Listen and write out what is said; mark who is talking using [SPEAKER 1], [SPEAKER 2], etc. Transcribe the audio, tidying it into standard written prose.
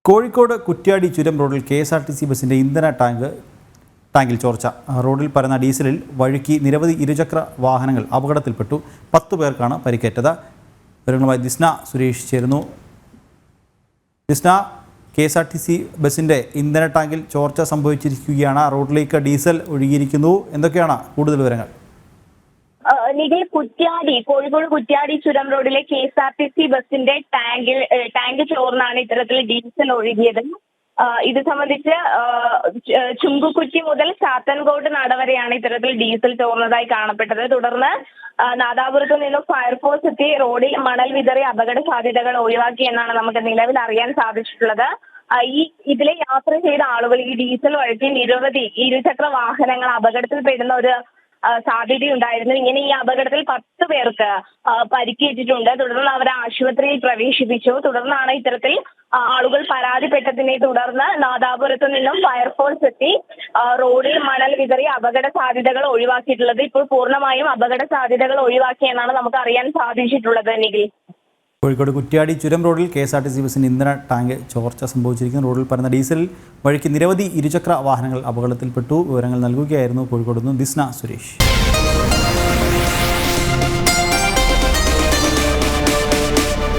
[SPEAKER 1] കോഴിക്കോട് കുറ്റ്യാടി ചുരം റോഡിൽ കെ.എസ്.ആർ.ടി.സി ബസിന്റെ ഇന്ധന ടാങ്കിൽ ചോർച്ച. റോഡിൽ പരന്ന ഡീസലിൽ വഴുക്കി നിരവധി ഇരുചക്ര വാഹനങ്ങൾ അപകടത്തിൽപ്പെട്ടു. 10 പേർക്കാണ് പരിക്കേറ്റത്. വിവരങ്ങളുമായി ദിസ്ന സുരേഷ് ചേരുന്നു. ദിസ്ന, കെ.എസ്.ആർ.ടി.സി ബസിന്റെ ഇന്ധന ടാങ്കിൽ ചോർച്ച സംഭവിച്ചിരിക്കുകയാണ്. റോഡിലേക്ക് ഡീസൽ ഒഴുകിയിരിക്കുന്നു. എന്തൊക്കെയാണ് കൂടുതൽ വിവരങ്ങൾ?
[SPEAKER 2] നിഖിൽ, കോഴിക്കോട് കുറ്റ്യാടി ചുരം റോഡിലെ കെ.എസ്.ആർ.ടി.സി ബസിന്റെ ടാങ്ക് ചോർന്നാണ് ഇത്തരത്തിൽ ഡീസൽ ഒഴുകിയത്. ഇത് സംബന്ധിച്ച് ചുങ്കുകുറ്റി മുതൽ ചാത്തൻകോട് നട വരെയാണ് ഇത്തരത്തിൽ ഡീസൽ ചോർന്നതായി കാണപ്പെട്ടത്. തുടർന്ന് നാദാപുരത്തു നിന്നും ഫയർഫോഴ്സ് എത്തി റോഡിൽ മണൽ വിതറി അപകട സാധ്യതകൾ ഒഴിവാക്കി എന്നാണ് നമുക്ക് നിലവിൽ അറിയാൻ സാധിച്ചിട്ടുള്ളത്. ഇതിലെ യാത്ര ചെയ്ത ആളുകൾ ഈ ഡീസൽ വഴി നിരവധി ഇരുചക്ര വാഹനങ്ങൾ അപകടത്തിൽപ്പെടുന്ന ഒരു സാധ്യതയുണ്ടായിരുന്നു. ഇങ്ങനെ ഈ അപകടത്തിൽ 10 പേർക്ക് പരിക്കേറ്റിട്ടുണ്ട്. തുടർന്ന് അവരെ ആശുപത്രിയിൽ പ്രവേശിപ്പിച്ചു. തുടർന്നാണ് ഇത്തരത്തിൽ ആളുകൾ പരാതിപ്പെട്ടതിനെ തുടർന്ന് നാദാപുരത്തു നിന്നും ഫയർഫോഴ്സ് എത്തി റോഡിൽ മണൽ വിതറി അപകട സാധ്യതകൾ ഒഴിവാക്കിയിട്ടുള്ളത്. ഇപ്പോൾ പൂർണ്ണമായും അപകട സാധ്യതകൾ ഒഴിവാക്കിയെന്നാണ് നമുക്ക് അറിയാൻ സാധിച്ചിട്ടുള്ളത്. നിഖിൽ,
[SPEAKER 1] കോഴിക്കോട് കുറ്റ്യാടി ചുരം റോഡിൽ കെ.എസ്.ആർ.ടി.സി ബസിന്റെ ഇന്ധന ടാങ്ക് ചോർച്ച സംഭവിച്ചിരിക്കുന്നു. റോഡിൽ പരന്ന ഡീസൽ വഴിക്ക് നിരവധി ഇരുചക്ര വാഹനങ്ങൾ അപകടത്തിൽപ്പെട്ടു. വിവരങ്ങൾ നൽകുകയായിരുന്നു കോഴിക്കോട് നിന്ന് ദിസ്ന സുരേഷ്.